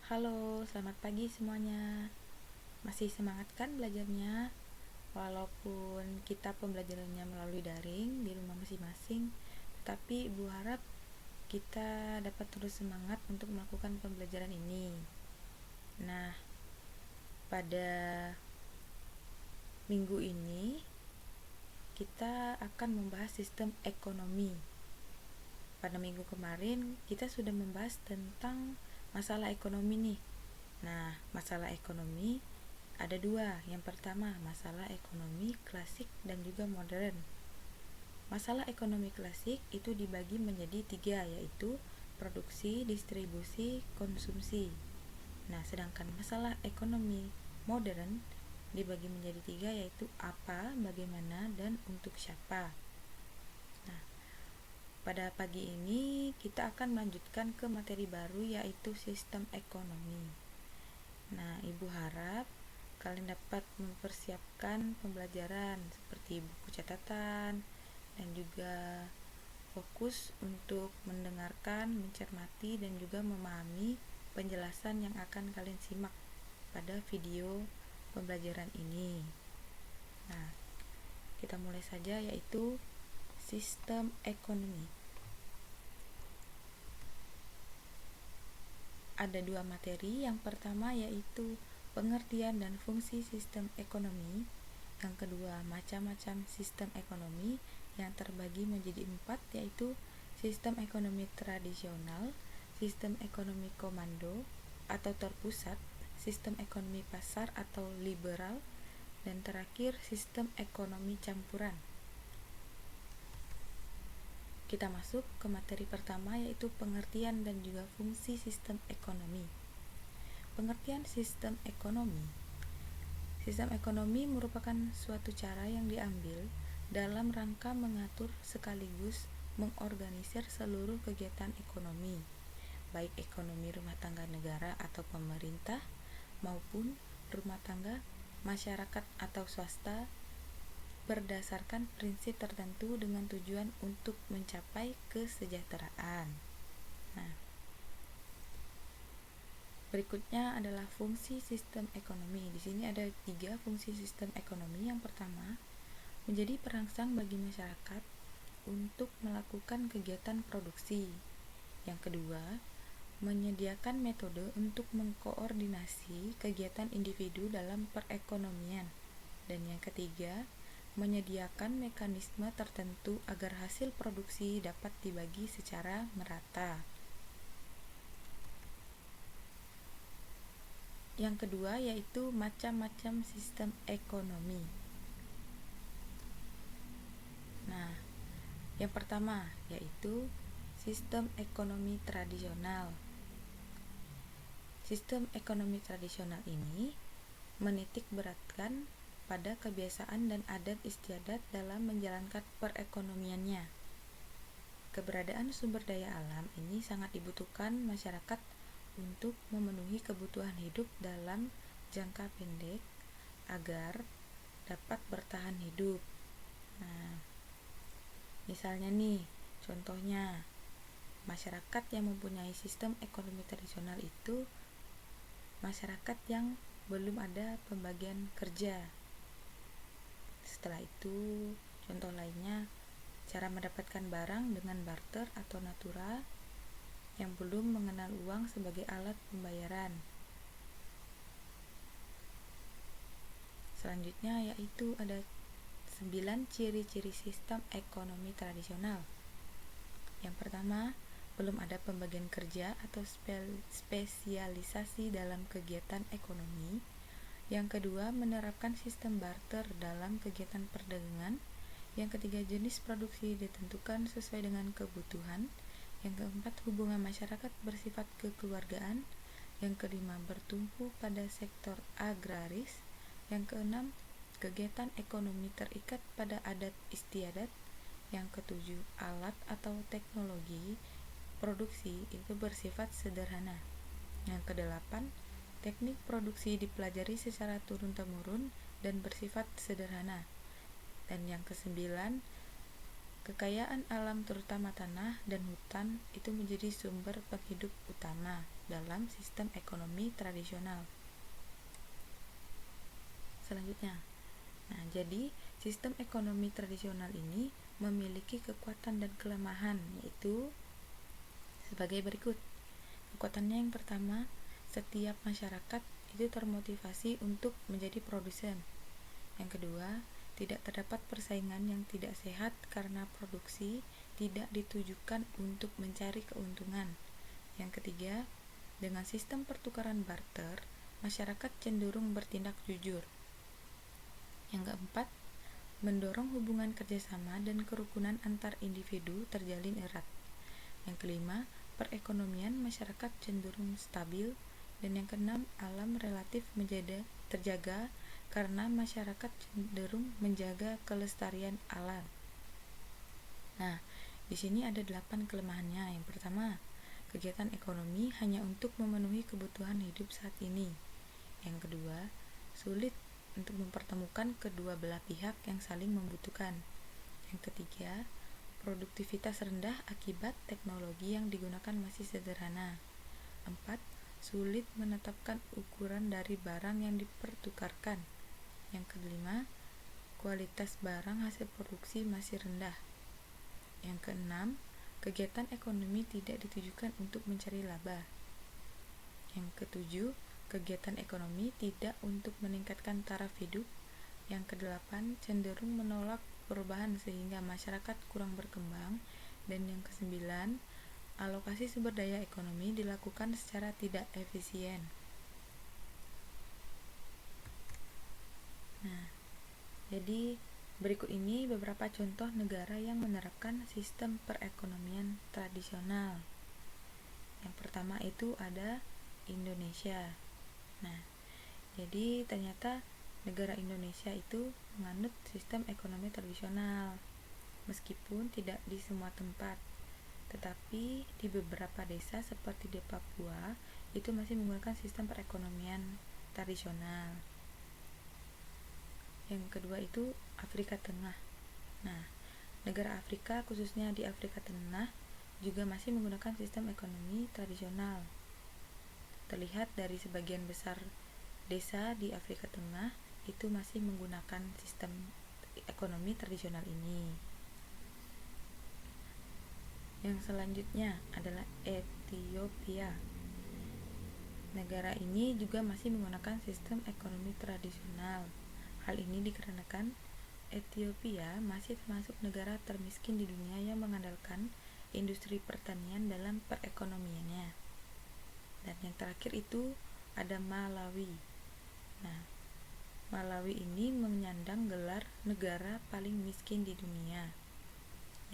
Halo, selamat pagi semuanya. Masih semangat kan belajarnya? Walaupun kita pembelajarannya melalui daring di rumah masing-masing, tetapi Ibu harap kita dapat terus semangat untuk melakukan pembelajaran ini. Nah, pada minggu ini kita akan membahas sistem ekonomi. Pada minggu kemarin kita sudah membahas tentang masalah ekonomi nih. Nah, masalah ekonomi ada dua. Yang pertama, masalah ekonomi klasik dan juga modern. Masalah ekonomi klasik itu dibagi menjadi tiga, yaitu produksi, distribusi, konsumsi. Nah, sedangkan masalah ekonomi modern dibagi menjadi tiga, yaitu apa, bagaimana, dan untuk siapa. Nah, pada pagi ini kita akan melanjutkan ke materi baru, yaitu sistem ekonomi. Nah, Ibu harap kalian dapat mempersiapkan pembelajaran seperti buku catatan dan juga fokus untuk mendengarkan, mencermati, dan juga memahami penjelasan yang akan kalian simak pada video pembelajaran ini. Nah, kita mulai saja, yaitu sistem ekonomi. Ada dua materi. Yang pertama yaitu pengertian dan fungsi sistem ekonomi. Yang kedua, macam-macam sistem ekonomi yang terbagi menjadi 4, yaitu sistem ekonomi tradisional, sistem ekonomi komando atau terpusat, sistem ekonomi pasar atau liberal, dan terakhir sistem ekonomi campuran. Kita masuk ke materi pertama, yaitu pengertian dan juga fungsi sistem ekonomi. Pengertian sistem ekonomi. Sistem ekonomi merupakan suatu cara yang diambil dalam rangka mengatur sekaligus mengorganisir seluruh kegiatan ekonomi, baik ekonomi rumah tangga negara atau pemerintah maupun rumah tangga masyarakat atau swasta, berdasarkan prinsip tertentu dengan tujuan untuk mencapai kesejahteraan. Nah, berikutnya adalah fungsi sistem ekonomi. Di sini ada 3 fungsi sistem ekonomi. Yang pertama, menjadi perangsang bagi masyarakat untuk melakukan kegiatan produksi. Yang kedua, menyediakan metode untuk mengkoordinasi kegiatan individu dalam perekonomian. Dan yang ketiga, menyediakan mekanisme tertentu agar hasil produksi dapat dibagi secara merata. Yang kedua yaitu macam-macam sistem ekonomi. Nah, yang pertama yaitu sistem ekonomi tradisional. Sistem ekonomi tradisional ini menitik beratkan pada kebiasaan dan adat istiadat dalam menjalankan perekonomiannya. Keberadaan sumber daya alam ini sangat dibutuhkan masyarakat untuk memenuhi kebutuhan hidup dalam jangka pendek agar dapat bertahan hidup. Nah, misalnya nih, contohnya masyarakat yang mempunyai sistem ekonomi tradisional itu masyarakat yang belum ada pembagian kerja. Setelah itu, contoh lainnya, cara mendapatkan barang dengan barter atau natura yang belum mengenal uang sebagai alat pembayaran. Selanjutnya yaitu ada 9 ciri-ciri sistem ekonomi tradisional. Yang pertama, belum ada pembagian kerja atau spesialisasi dalam kegiatan ekonomi. Yang kedua, menerapkan sistem barter dalam kegiatan perdagangan. Yang ketiga, jenis produksi ditentukan sesuai dengan kebutuhan. Yang keempat, hubungan masyarakat bersifat kekeluargaan. Yang kelima, bertumpu pada sektor agraris. Yang keenam, kegiatan ekonomi terikat pada adat istiadat. Yang ketujuh, alat atau teknologi produksi itu bersifat sederhana. Yang kedelapan, teknik produksi dipelajari secara turun-temurun dan bersifat sederhana. Dan yang kesembilan, kekayaan alam terutama tanah dan hutan itu menjadi sumber penghidup utama. dalam sistem ekonomi tradisional. Selanjutnya, nah, jadi sistem ekonomi tradisional ini memiliki kekuatan dan kelemahan, yaitu sebagai berikut. Kekuatannya yang pertama, setiap masyarakat itu termotivasi untuk menjadi produsen. Yang kedua, tidak terdapat persaingan yang tidak sehat karena produksi tidak ditujukan untuk mencari keuntungan. Yang ketiga, dengan sistem pertukaran barter, masyarakat cenderung bertindak jujur. Yang keempat, mendorong hubungan kerjasama dan kerukunan antar individu terjalin erat. Yang kelima, perekonomian masyarakat cenderung stabil. Dan yang keenam, alam relatif terjaga karena masyarakat cenderung menjaga kelestarian alam. Nah, di sini ada 8 kelemahannya. Yang pertama, kegiatan ekonomi hanya untuk memenuhi kebutuhan hidup saat ini. Yang kedua, sulit untuk mempertemukan kedua belah pihak yang saling membutuhkan. Yang ketiga, produktivitas rendah akibat teknologi yang digunakan masih sederhana. 4. Sulit menetapkan ukuran dari barang yang dipertukarkan. Yang kelima, kualitas barang hasil produksi masih rendah. Yang keenam, kegiatan ekonomi tidak ditujukan untuk mencari laba. Yang ketujuh, kegiatan ekonomi tidak untuk meningkatkan taraf hidup. Yang kedelapan, cenderung menolak perubahan sehingga masyarakat kurang berkembang. Dan yang kesembilan, alokasi sumber daya ekonomi dilakukan secara tidak efisien. Nah, jadi berikut ini beberapa contoh negara yang menerapkan sistem perekonomian tradisional. Yang pertama itu ada Indonesia. Nah, jadi ternyata negara Indonesia itu menganut sistem ekonomi tradisional, meskipun tidak di semua tempat. Tetapi di beberapa desa seperti di Papua itu masih menggunakan sistem perekonomian tradisional. Yang kedua itu Afrika Tengah. Nah, negara Afrika khususnya di Afrika Tengah juga masih menggunakan sistem ekonomi tradisional. Terlihat dari sebagian besar desa di Afrika Tengah itu masih menggunakan sistem ekonomi tradisional ini. Yang selanjutnya adalah Ethiopia. Negara ini juga masih menggunakan sistem ekonomi tradisional. Hal ini dikarenakan Ethiopia masih termasuk negara termiskin di dunia yang mengandalkan industri pertanian dalam perekonomiannya. Dan yang terakhir itu ada Malawi. Nah, Malawi ini menyandang gelar negara paling miskin di dunia,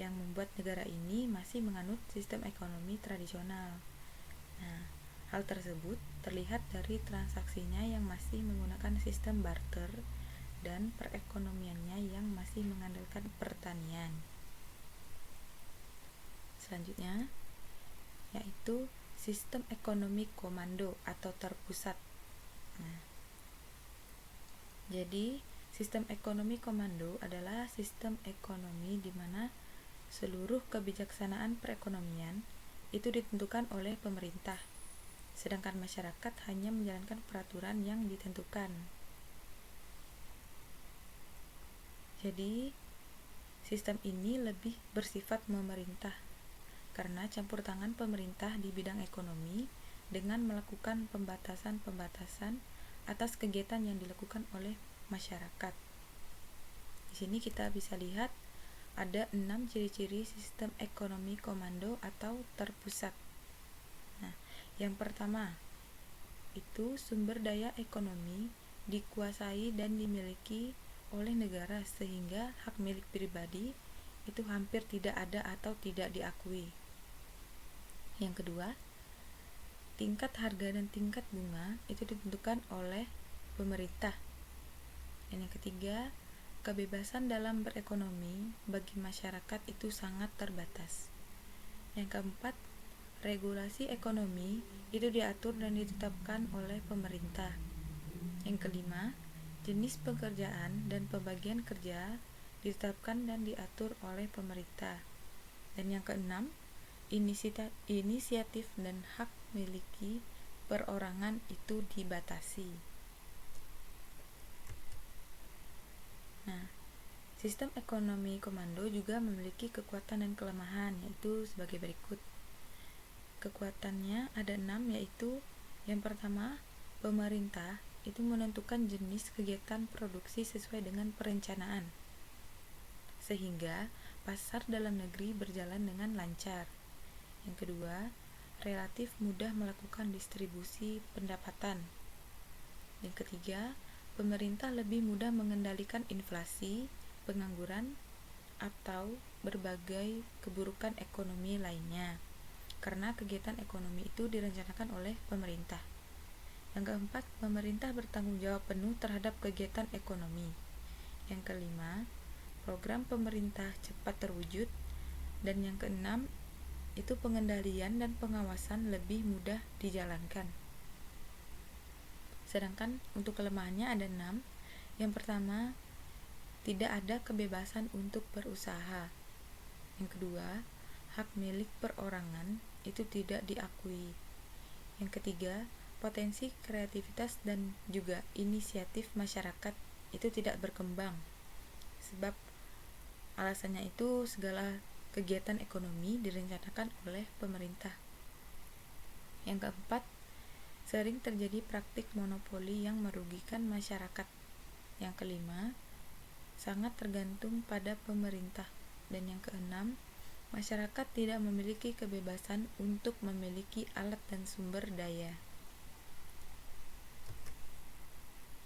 yang membuat negara ini masih menganut sistem ekonomi tradisional. Nah, hal tersebut terlihat dari transaksinya yang masih menggunakan sistem barter dan perekonomiannya yang masih mengandalkan pertanian. Selanjutnya, yaitu sistem ekonomi komando atau terpusat. Nah, jadi sistem ekonomi komando adalah sistem ekonomi di mana seluruh kebijaksanaan perekonomian itu ditentukan oleh pemerintah, sedangkan masyarakat hanya menjalankan peraturan yang ditentukan. Jadi, sistem ini lebih bersifat memerintah karena campur tangan pemerintah di bidang ekonomi dengan melakukan pembatasan-pembatasan atas kegiatan yang dilakukan oleh masyarakat. Di sini kita bisa lihat ada 6 ciri-ciri sistem ekonomi komando atau terpusat. Nah, yang pertama itu sumber daya ekonomi dikuasai dan dimiliki oleh negara sehingga hak milik pribadi itu hampir tidak ada atau tidak diakui. Yang kedua, tingkat harga dan tingkat bunga itu ditentukan oleh pemerintah. Dan yang ketiga, kebebasan dalam berekonomi bagi masyarakat itu sangat terbatas. Yang keempat, regulasi ekonomi itu diatur dan ditetapkan oleh pemerintah. Yang kelima, jenis pekerjaan dan pembagian kerja ditetapkan dan diatur oleh pemerintah. Dan yang keenam, inisiatif dan hak miliki perorangan itu dibatasi. Nah, sistem ekonomi komando juga memiliki kekuatan dan kelemahan, yaitu sebagai berikut. Kekuatannya ada 6, yaitu yang pertama, pemerintah itu menentukan jenis kegiatan produksi sesuai dengan perencanaan, sehingga pasar dalam negeri berjalan dengan lancar. Yang kedua, relatif mudah melakukan distribusi pendapatan. Yang ketiga, pemerintah lebih mudah mengendalikan inflasi, pengangguran, atau berbagai keburukan ekonomi lainnya, karena kegiatan ekonomi itu direncanakan oleh pemerintah. Yang keempat, pemerintah bertanggung jawab penuh terhadap kegiatan ekonomi. Yang kelima, program pemerintah cepat terwujud. Dan yang keenam, itu pengendalian dan pengawasan lebih mudah dijalankan. Sedangkan untuk kelemahannya ada 6. Yang pertama, tidak ada kebebasan untuk berusaha. Yang kedua, hak milik perorangan itu tidak diakui. Yang ketiga, potensi kreativitas dan juga inisiatif masyarakat itu tidak berkembang. Sebab alasannya itu segala kegiatan ekonomi direncanakan oleh pemerintah. Yang keempat, sering terjadi praktik monopoli yang merugikan masyarakat. Yang kelima, sangat tergantung pada pemerintah. Dan yang keenam, masyarakat tidak memiliki kebebasan untuk memiliki alat dan sumber daya.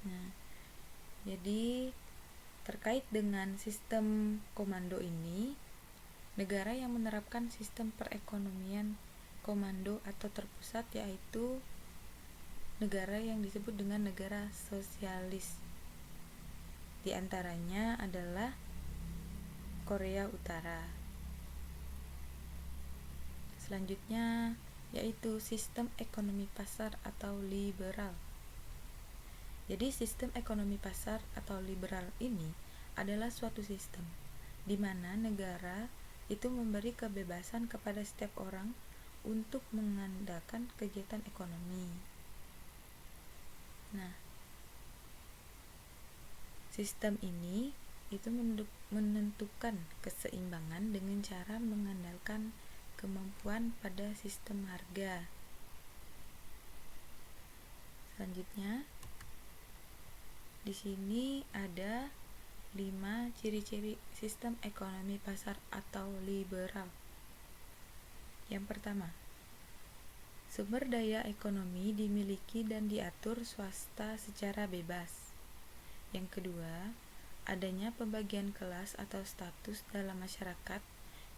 Nah, jadi terkait dengan sistem komando ini, negara yang menerapkan sistem perekonomian komando atau terpusat yaitu negara yang disebut dengan negara sosialis. Di antaranya adalah Korea Utara. Selanjutnya yaitu sistem ekonomi pasar atau liberal. Jadi sistem ekonomi pasar atau liberal ini adalah suatu sistem di mana negara itu memberi kebebasan kepada setiap orang untuk mengadakan kegiatan ekonomi. Nah, sistem ini itu menentukan keseimbangan dengan cara mengandalkan kemampuan pada sistem harga. Selanjutnya, di sini ada 5 ciri-ciri sistem ekonomi pasar atau liberal. Yang pertama, sumber daya ekonomi dimiliki dan diatur swasta secara bebas. Yang kedua, adanya pembagian kelas atau status dalam masyarakat,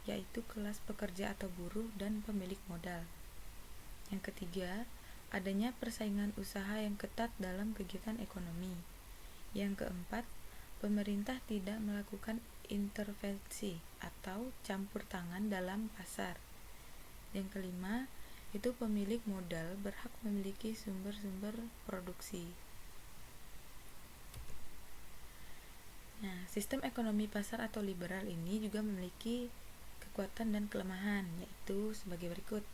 yaitu kelas pekerja atau buruh dan pemilik modal. Yang ketiga, adanya persaingan usaha yang ketat dalam kegiatan ekonomi. Yang keempat, pemerintah tidak melakukan intervensi atau campur tangan dalam pasar. Yang kelima, itu pemilik modal berhak memiliki sumber-sumber produksi. Nah, sistem ekonomi pasar atau liberal ini juga memiliki kekuatan dan kelemahan, yaitu sebagai berikut.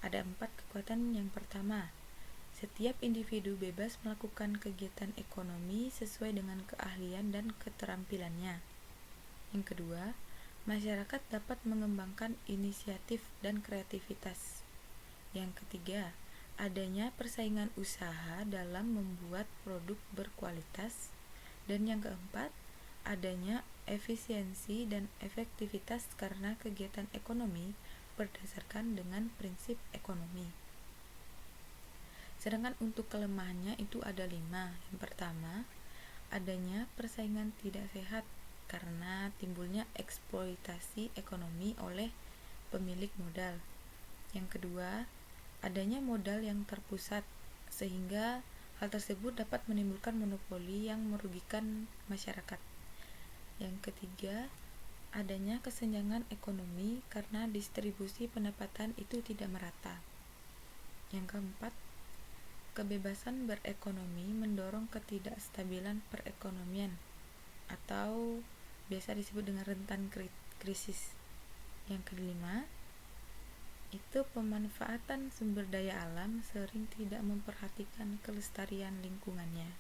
Ada 4 kekuatan. Yang pertama, setiap individu bebas melakukan kegiatan ekonomi sesuai dengan keahlian dan keterampilannya. Yang kedua, masyarakat dapat mengembangkan inisiatif dan kreativitas. Yang ketiga, adanya persaingan usaha dalam membuat produk berkualitas. Dan yang keempat, adanya efisiensi dan efektivitas karena kegiatan ekonomi berdasarkan dengan prinsip ekonomi. Sedangkan untuk kelemahannya itu ada 5. Yang pertama, adanya persaingan tidak sehat karena timbulnya eksploitasi ekonomi oleh pemilik modal. Yang kedua, adanya modal yang terpusat sehingga hal tersebut dapat menimbulkan monopoli yang merugikan masyarakat. Yang ketiga, adanya kesenjangan ekonomi karena distribusi pendapatan itu tidak merata. Yang keempat, kebebasan berekonomi mendorong ketidakstabilan perekonomian atau biasa disebut dengan rentan krisis. Yang kelima, itu pemanfaatan sumber daya alam sering tidak memperhatikan kelestarian lingkungannya.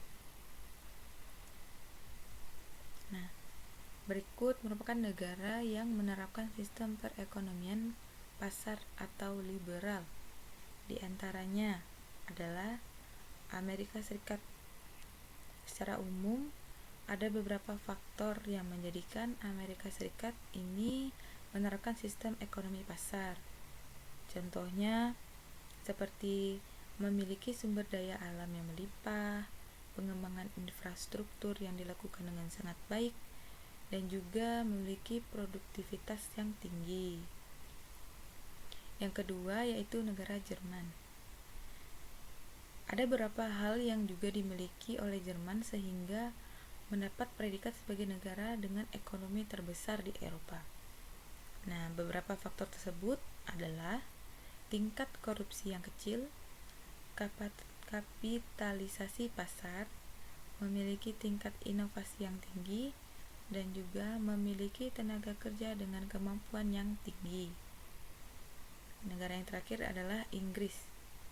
Nah, berikut merupakan negara yang menerapkan sistem perekonomian pasar atau liberal. Di antaranya adalah Amerika Serikat. Secara umum, ada beberapa faktor yang menjadikan Amerika Serikat ini menerapkan sistem ekonomi pasar. Contohnya seperti memiliki sumber daya alam yang melimpah, pengembangan infrastruktur yang dilakukan dengan sangat baik, dan juga memiliki produktivitas yang tinggi. Yang kedua yaitu negara Jerman. Ada beberapa hal yang juga dimiliki oleh Jerman sehingga mendapat predikat sebagai negara dengan ekonomi terbesar di Eropa. Nah, beberapa faktor tersebut adalah tingkat korupsi yang kecil, kapitalisasi pasar, memiliki tingkat inovasi yang tinggi, dan juga memiliki tenaga kerja dengan kemampuan yang tinggi. Negara yang terakhir adalah Inggris.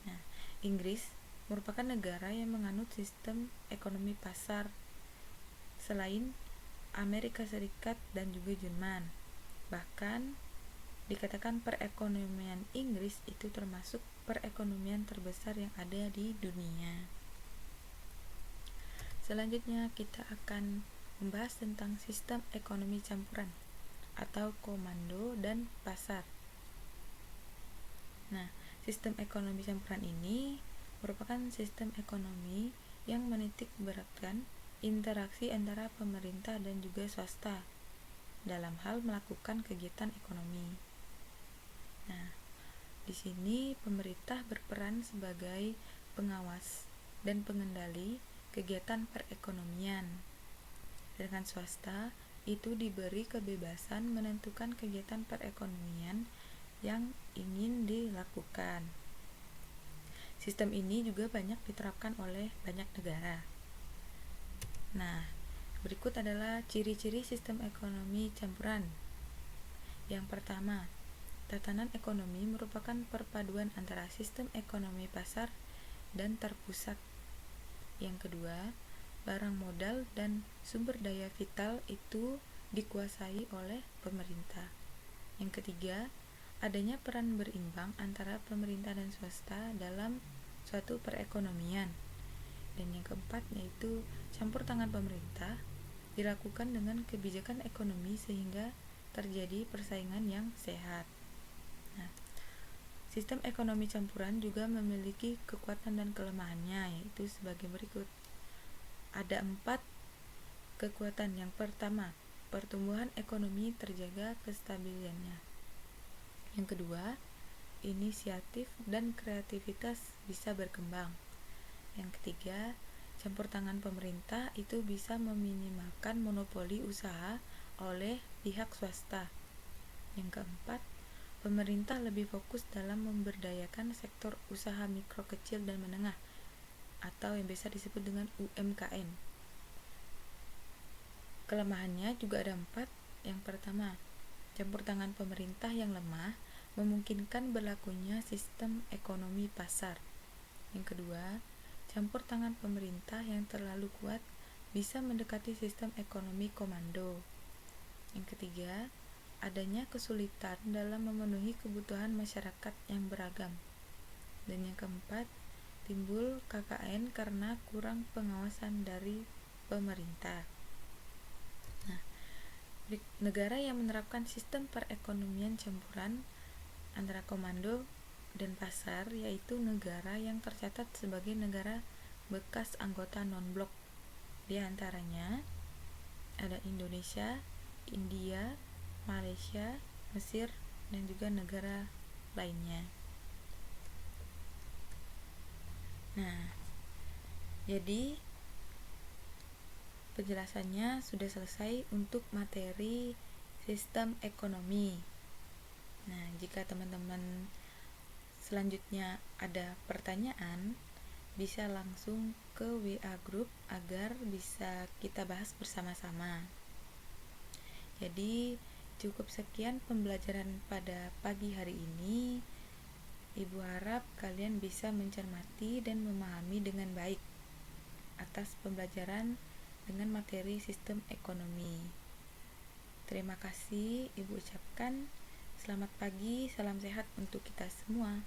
Nah, Inggris merupakan negara yang menganut sistem ekonomi pasar selain Amerika Serikat dan juga Jerman. Bahkan dikatakan perekonomian Inggris itu termasuk perekonomian terbesar yang ada di dunia. Selanjutnya kita akan membahas tentang sistem ekonomi campuran atau komando dan pasar. Nah, sistem ekonomi campuran ini merupakan sistem ekonomi yang menitik beratkan interaksi antara pemerintah dan juga swasta dalam hal melakukan kegiatan ekonomi. Nah, di sini pemerintah berperan sebagai pengawas dan pengendali kegiatan perekonomian. Sedangkan swasta itu diberi kebebasan menentukan kegiatan perekonomian yang ingin dilakukan. Sistem ini juga banyak diterapkan oleh banyak negara. Nah, berikut adalah ciri-ciri sistem ekonomi campuran. Yang pertama, tatanan ekonomi merupakan perpaduan antara sistem ekonomi pasar dan terpusat. Yang kedua, barang modal dan sumber daya vital itu dikuasai oleh pemerintah. Yang ketiga, adanya peran berimbang antara pemerintah dan swasta dalam suatu perekonomian. Dan yang keempat yaitu campur tangan pemerintah dilakukan dengan kebijakan ekonomi sehingga terjadi persaingan yang sehat. Nah, sistem ekonomi campuran juga memiliki kekuatan dan kelemahannya, yaitu sebagai berikut. Ada 4 kekuatan. Yang pertama, pertumbuhan ekonomi terjaga kestabilannya. Yang kedua, inisiatif dan kreativitas bisa berkembang. Yang ketiga, campur tangan pemerintah itu bisa meminimalkan monopoli usaha oleh pihak swasta. Yang keempat, pemerintah lebih fokus dalam memberdayakan sektor usaha mikro, kecil, dan menengah atau yang biasa disebut dengan UMKM. Kelemahannya juga ada 4. Yang pertama, campur tangan pemerintah yang lemah memungkinkan berlakunya sistem ekonomi pasar. Yang kedua, campur tangan pemerintah yang terlalu kuat bisa mendekati sistem ekonomi komando. Yang ketiga, adanya kesulitan dalam memenuhi kebutuhan masyarakat yang beragam. Dan yang keempat, timbul KKN karena kurang pengawasan dari pemerintah. Nah, negara yang menerapkan sistem perekonomian campuran antara komando dan pasar yaitu negara yang tercatat sebagai negara bekas anggota non-blok. Di antaranya ada Indonesia, India, Malaysia, Mesir, dan juga negara lainnya. Nah, jadi penjelasannya sudah selesai untuk materi sistem ekonomi. Nah, jika teman-teman selanjutnya ada pertanyaan, bisa langsung ke WA group agar bisa kita bahas bersama-sama. Jadi, cukup sekian pembelajaran pada pagi hari ini. Ibu harap kalian bisa mencermati dan memahami dengan baik atas pembelajaran dengan materi sistem ekonomi. Terima kasih Ibu ucapkan. Selamat pagi, salam sehat untuk kita semua.